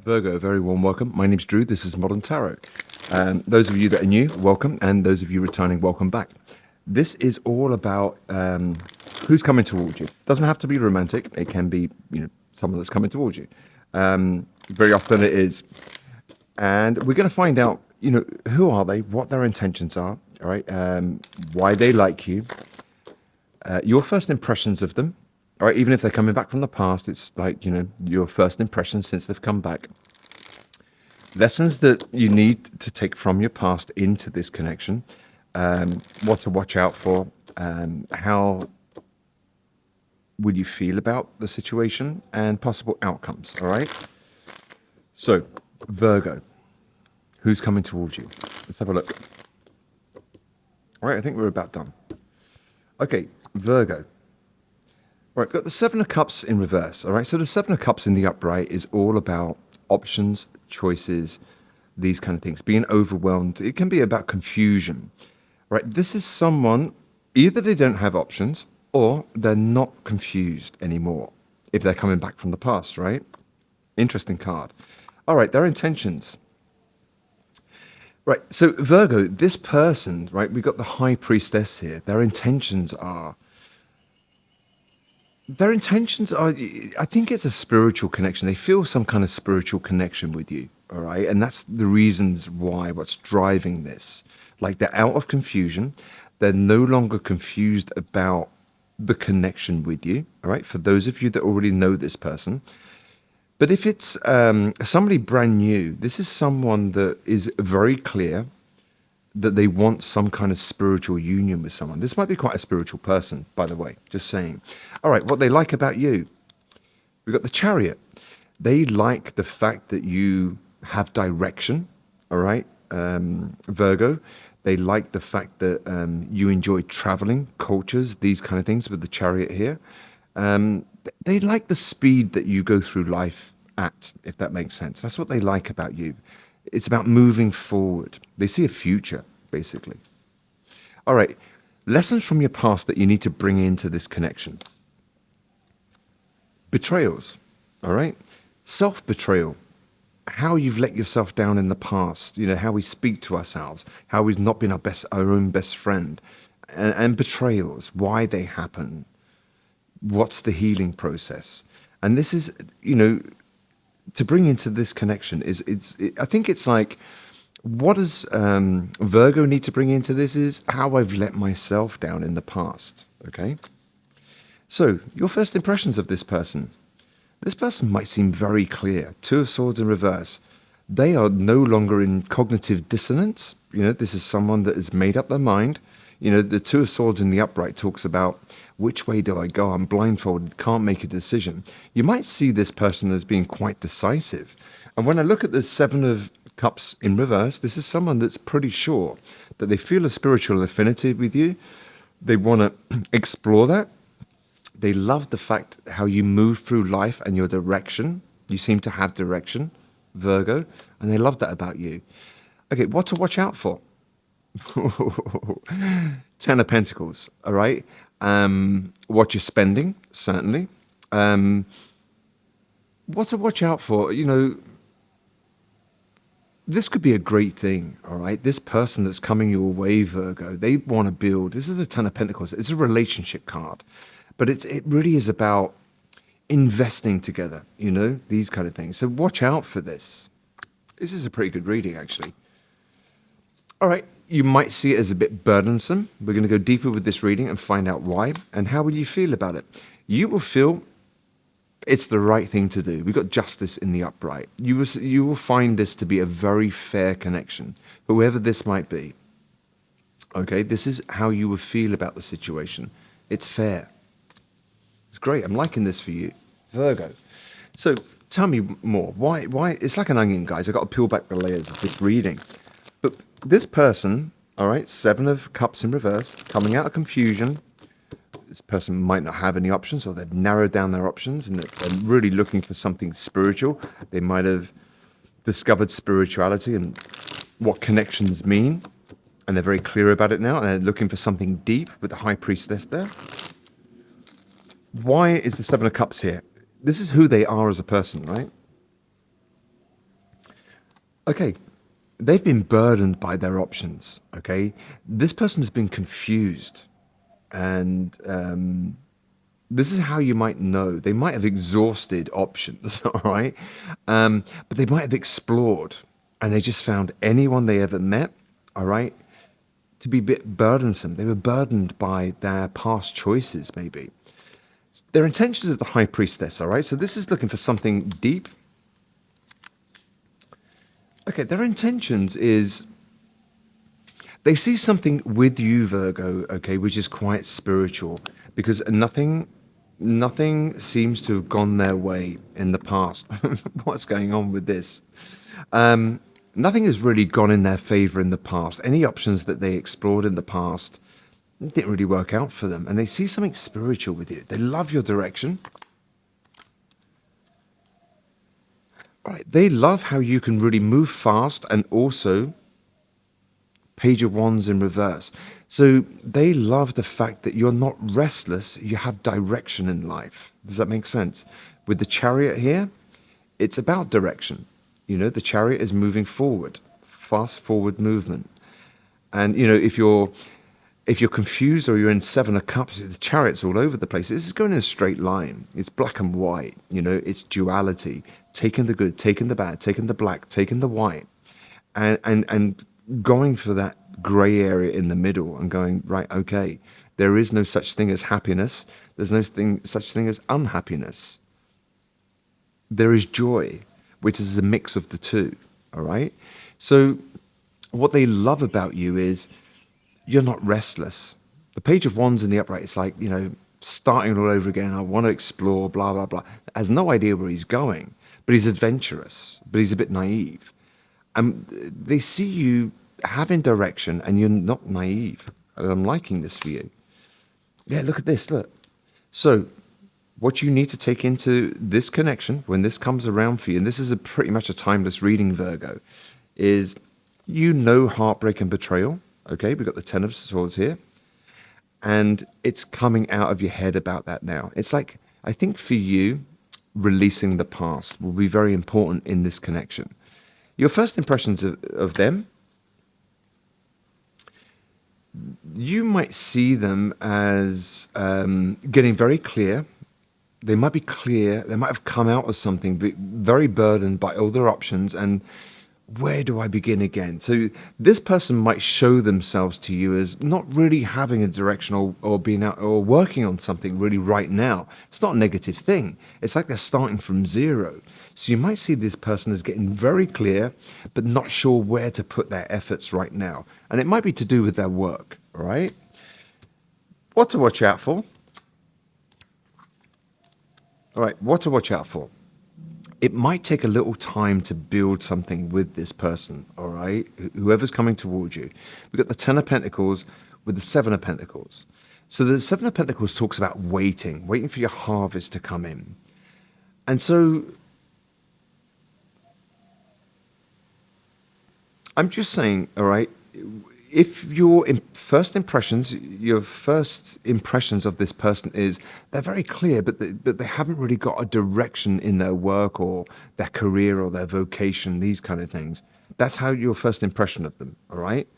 Virgo, a very warm welcome. My name's Drew. This is Modern Tarot. Those of you that are new, welcome, and those of you returning, welcome back. This is all about who's coming towards you. Doesn't have to be romantic. It can be, someone that's coming towards you. Very often it is, and we're going to find out, who are they, what their intentions are, all right, why they like you, your first impressions of them. All right, even if they're coming back from the past, it's like, your first impressions since they've come back. Lessons that you need to take from your past into this connection. What to watch out for. How would you feel about the situation and possible outcomes, all right? So, Virgo, who's coming towards you? Let's have a look. All right, I think we're about done. Okay, Virgo. All right, got the Seven of Cups in reverse, all right? So the Seven of Cups in the upright is all about options, choices, these kind of things, being overwhelmed. It can be about confusion, right? This is someone, either they don't have options or they're not confused anymore if they're coming back from the past, right? Interesting card. All right, their intentions. Right, so Virgo, this person, right, we've got the High Priestess here. Their intentions are, I think it's a spiritual connection. They feel some kind of spiritual connection with you, all right? And that's the reasons why, what's driving this. Like, they're out of confusion. They're no longer confused about the connection with you, all right? For those of you that already know this person. But if it's somebody brand new, this is someone that is very clear that they want some kind of spiritual union with someone. This might be quite a spiritual person, by the way, just saying. All right, what they like about you. We've got the Chariot. They like the fact that you have direction, all right, Virgo. They like the fact that you enjoy traveling, cultures, these kind of things with the Chariot here. They like the speed that you go through life at, if that makes sense. That's what they like about you. It's about moving forward. They see a future, basically. All right, lessons from your past that you need to bring into this connection. Betrayals, all right? Self-betrayal. How you've let yourself down in the past, how we speak to ourselves, how we've not been our own best friend. And betrayals, why they happen. What's the healing process? And this is, to bring into this connection I think it's like, what does Virgo need to bring into this is how I've let myself down in the past, okay? So, your first impressions of this person. This person might seem very clear. Two of Swords in reverse. They are no longer in cognitive dissonance. This is someone that has made up their mind. The Two of Swords in the upright talks about, which way do I go? I'm blindfolded, can't make a decision. You might see this person as being quite decisive. And when I look at the Seven of Cups in reverse, this is someone that's pretty sure that they feel a spiritual affinity with you. They want to explore that. They love the fact how you move through life and your direction. You seem to have direction, Virgo, and they love that about you. Okay, what to watch out for? Ten of Pentacles, all right? What you're spending, certainly. What to watch out for? This could be a great thing, all right? This person that's coming your way, Virgo, they want to build. This is the Ten of Pentacles. It's a relationship card. But it really is about investing together, these kind of things. So watch out for this. This is a pretty good reading, actually. All right, you might see it as a bit burdensome. We're going to go deeper with this reading and find out why. And how will you feel about it? You will feel it's the right thing to do. We've got Justice in the upright. You will find this to be a very fair connection, whoever this might be. Okay, this is how you will feel about the situation. It's fair. It's great. I'm liking this for you, Virgo. So tell me more. Why? It's like an onion, guys. I've got to peel back the layers of this reading. But this person, all right, Seven of Cups in reverse, coming out of confusion. This person might not have any options, or they've narrowed down their options and they're really looking for something spiritual. They might have discovered spirituality and what connections mean. And they're very clear about it now. And they're looking for something deep with the High Priestess there. Why is the Seven of Cups here? This is who they are as a person, right? Okay, they've been burdened by their options. Okay, this person has been confused, and this is how you might know. They might have exhausted options, all right, but they might have explored, and they just found anyone they ever met, all right, to be a bit burdensome. They were burdened by their past choices, maybe. Their intentions is the high priestess, all right? So this is looking for something deep. Okay, their intentions is they see something with you, Virgo, okay, which is quite spiritual, because nothing seems to have gone their way in the past. What's going on with this? Nothing has really gone in their favor in the past. Any options that they explored in the past didn't really work out for them, and they see something spiritual with you. They love your direction. Right. They love how you can really move fast and also Page of Wands in reverse. So they love the fact that you're not restless, you have direction in life. Does that make sense? With the Chariot here, it's about direction. You know, the Chariot is moving forward, fast forward movement. And you know, if you're confused or you're in Seven of Cups, the Chariot's all over the place. This is going in a straight line. It's black and white. You know, it's duality. Taking the good, taking the bad, taking the black, taking the white, and going for that grey area in the middle and going, right, okay, there is no such thing as happiness. There's no such thing as unhappiness. There is joy, which is a mix of the two. All right. So what they love about you is you're not restless. The Page of Wands in the upright, it's like, you know, starting all over again. I want to explore, blah, blah, blah. Has no idea where he's going, but he's adventurous, but he's a bit naive. And they see you having direction and you're not naive. And I'm liking this for you. Yeah, look at this, look. So what you need to take into this connection when this comes around for you, and this is pretty much a timeless reading, Virgo, is you know heartbreak and betrayal. Okay, we've got the Ten of Swords here. And it's coming out of your head about that now. It's like, I think for you, releasing the past will be very important in this connection. Your first impressions of them, you might see them as getting very clear. They might be clear. They might have come out of something very burdened by all their options and where do I begin again? So this person might show themselves to you as not really having a direction or being out or working on something really right now. It's not a negative thing. It's like they're starting from zero. So you might see this person as getting very clear, but not sure where to put their efforts right now. And it might be to do with their work, all right? What to watch out for? All right, what to watch out for? It might take a little time to build something with this person, all right? Whoever's coming towards you. We've got the Ten of Pentacles with the Seven of Pentacles. So the Seven of Pentacles talks about waiting for your harvest to come in. And so I'm just saying, all right, if your first impressions of this person is they're very clear, but they haven't really got a direction in their work or their career or their vocation, these kind of things. That's how your first impression of them, all right?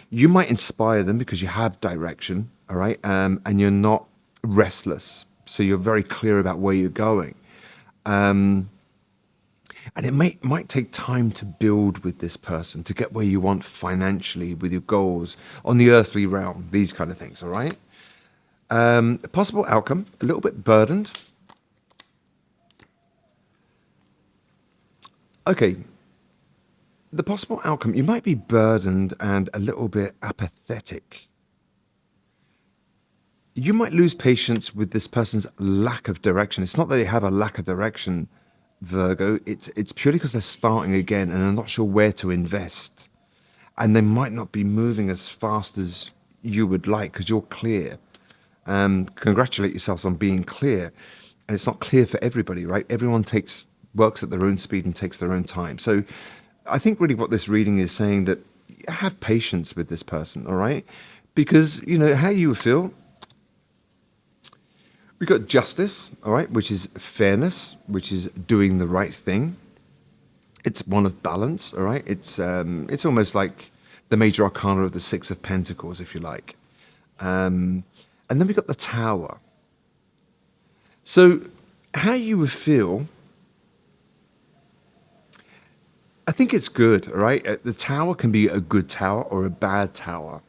You might inspire them because you have direction, all right? And you're not restless. So you're very clear about where you're going. And it might take time to build with this person, to get where you want financially, with your goals, on the earthly realm, these kind of things, all right? Possible outcome, a little bit burdened. Okay, the possible outcome, you might be burdened and a little bit apathetic. You might lose patience with this person's lack of direction. It's not that they have a lack of direction, Virgo, it's purely because they're starting again and they're not sure where to invest. And they might not be moving as fast as you would like because you're clear. Congratulate yourselves on being clear. And it's not clear for everybody, right? Everyone works at their own speed and takes their own time. So I think really what this reading is saying that have patience with this person, all right? Because, you know, how you feel. We've got justice, all right, which is fairness, which is doing the right thing. It's one of balance, all right? It's almost like the major arcana of the Six of Pentacles, if you like. And then we've got the Tower. So how you would feel, I think it's good, all right? The Tower can be a good tower or a bad tower.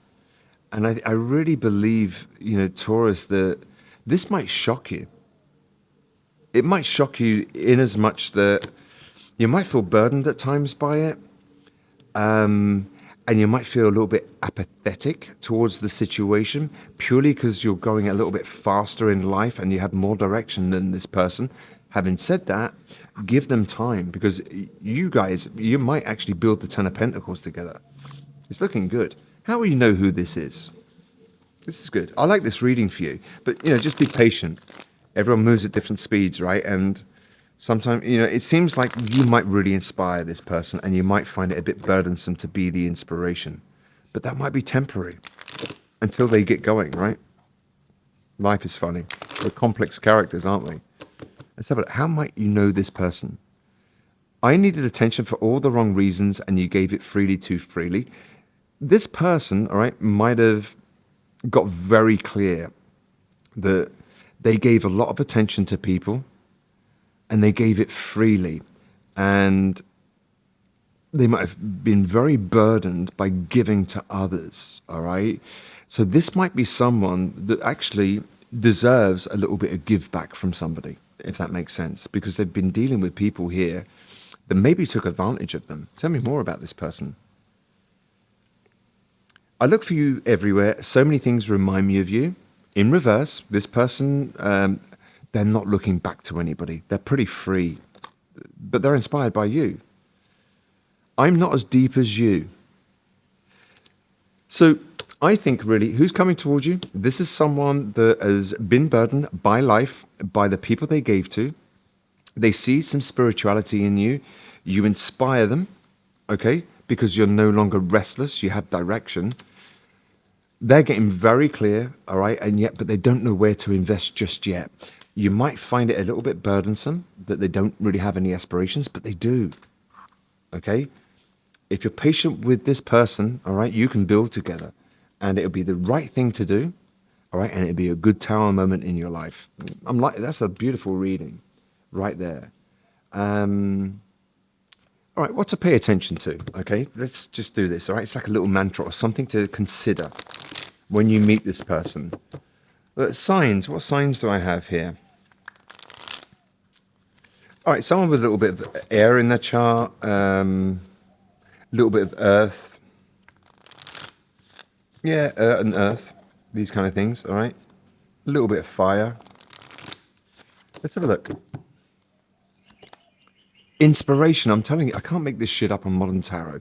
And I really believe, Taurus, that this might shock you. It might shock you in as much that you might feel burdened at times by it. And you might feel a little bit apathetic towards the situation purely because you're going a little bit faster in life and you have more direction than this person. Having said that, give them time, because you guys, you might actually build the Ten of Pentacles together. It's looking good. How will you know who this is? This is good. I like this reading for you, but just be patient. Everyone moves at different speeds, right? And sometimes, it seems like you might really inspire this person and you might find it a bit burdensome to be the inspiration. But that might be temporary until they get going, right? Life is funny. We're complex characters, aren't we? Let's have a look. How might you know this person? I needed attention for all the wrong reasons and you gave it freely too freely. This person, all right, might have got very clear that they gave a lot of attention to people and they gave it freely, and they might have been very burdened by giving to others, all right? So this might be someone that actually deserves a little bit of give back from somebody, if that makes sense, because they've been dealing with people here that maybe took advantage of them. Tell me more about this person. I look for you everywhere. So many things remind me of you. In reverse, this person, they're not looking back to anybody. They're pretty free, but they're inspired by you. I'm not as deep as you. So I think really, who's coming towards you? This is someone that has been burdened by life, by the people they gave to. They see some spirituality in you. You inspire them, okay? Because you're no longer restless. You have direction. They're getting very clear, all right? But they don't know where to invest just yet. You might find it a little bit burdensome that they don't really have any aspirations, but they do, okay? If you're patient with this person, all right, you can build together and it'll be the right thing to do, all right? And it'll be a good tower moment in your life. That's a beautiful reading right there. All right, what to pay attention to, okay? Let's just do this, all right? It's like a little mantra or something to consider when you meet this person. Signs, what signs do I have here? All right, someone with a little bit of air in their chart, a little bit of earth. Yeah, and earth, these kind of things, all right? A little bit of fire. Let's have a look. Inspiration, I'm telling you, I can't make this shit up on Modern Tarot.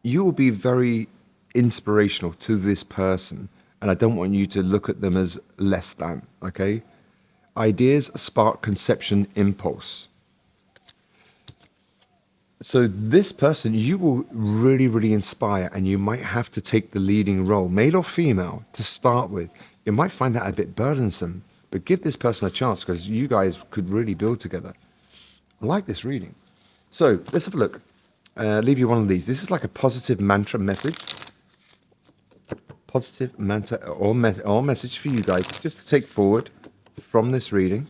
You will be very inspirational to this person, and I don't want you to look at them as less than, okay? Ideas spark conception impulse. So this person, you will really, really inspire, and you might have to take the leading role, male or female, to start with. You might find that a bit burdensome, but give this person a chance because you guys could really build together. I like this reading. So let's have a look. Leave you one of these. This is like a positive mantra message. Positive mantra or message for you guys just to take forward from this reading.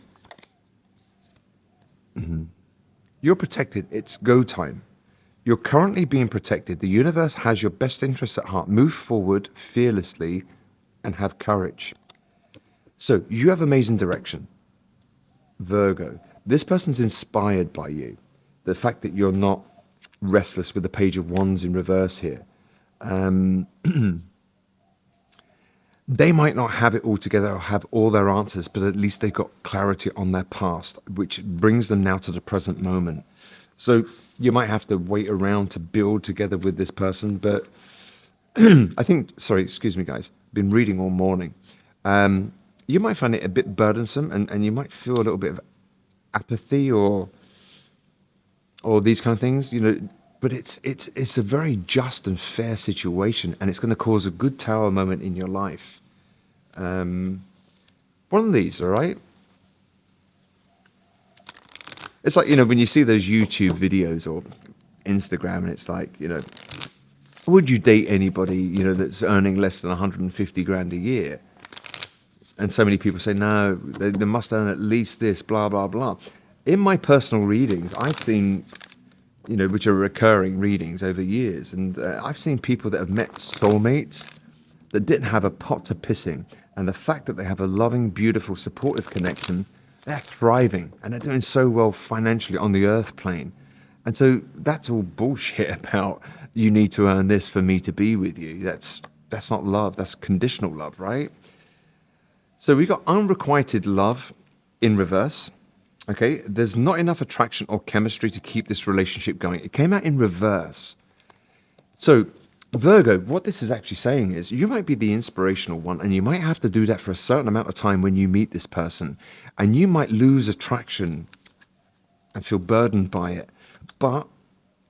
You're protected. It's go time. You're currently being protected. The universe has your best interests at heart. Move forward fearlessly and have courage. So you have amazing direction. Virgo. This person's inspired by you. The fact that you're not restless with the Page of Wands in reverse here. They might not have it all together or have all their answers, but at least they've got clarity on their past, which brings them now to the present moment. So you might have to wait around to build together with this person, but I think, sorry, excuse me, guys, been reading all morning. You might find it a bit burdensome and you might feel a little bit of apathy or these kind of things, but it's a very just and fair situation, and it's going to cause a good tower moment in your life. One of these, all right? It's like, when you see those YouTube videos or Instagram and it's like, would you date anybody, that's earning less than 150 grand a year? And so many people say, no, they must earn at least this, blah, blah, blah. In my personal readings, I've seen, which are recurring readings over years, and I've seen people that have met soulmates that didn't have a pot to piss in. And the fact that they have a loving, beautiful, supportive connection, they're thriving and they're doing so well financially on the earth plane. And so that's all bullshit about you need to earn this for me to be with you. That's not love. That's conditional love, right? So we got unrequited love in reverse. Okay, there's not enough attraction or chemistry to keep this relationship going. It came out in reverse. So Virgo, what this is actually saying is you might be the inspirational one and you might have to do that for a certain amount of time when you meet this person, and you might lose attraction and feel burdened by it. But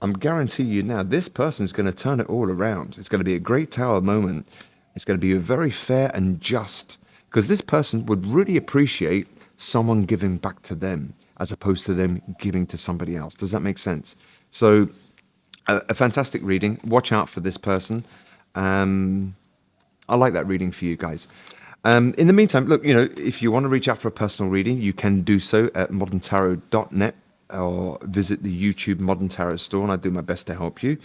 I'm guaranteeing you now, this person is going to turn it all around. It's going to be a great tower moment. It's going to be a very fair and just, because this person would really appreciate someone giving back to them as opposed to them giving to somebody else. Does that make sense? So a fantastic reading. Watch out for this person. I like that reading for you guys. In the meantime, look, if you want to reach out for a personal reading, you can do so at moderntarot.net or visit the YouTube Modern Tarot store, and I do my best to help you.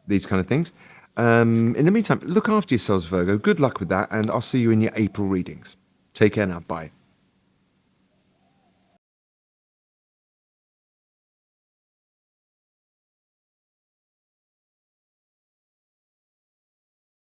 These kind of things. In the meantime, look after yourselves, Virgo. Good luck with that, and I'll see you in your April readings. Take care now. Bye.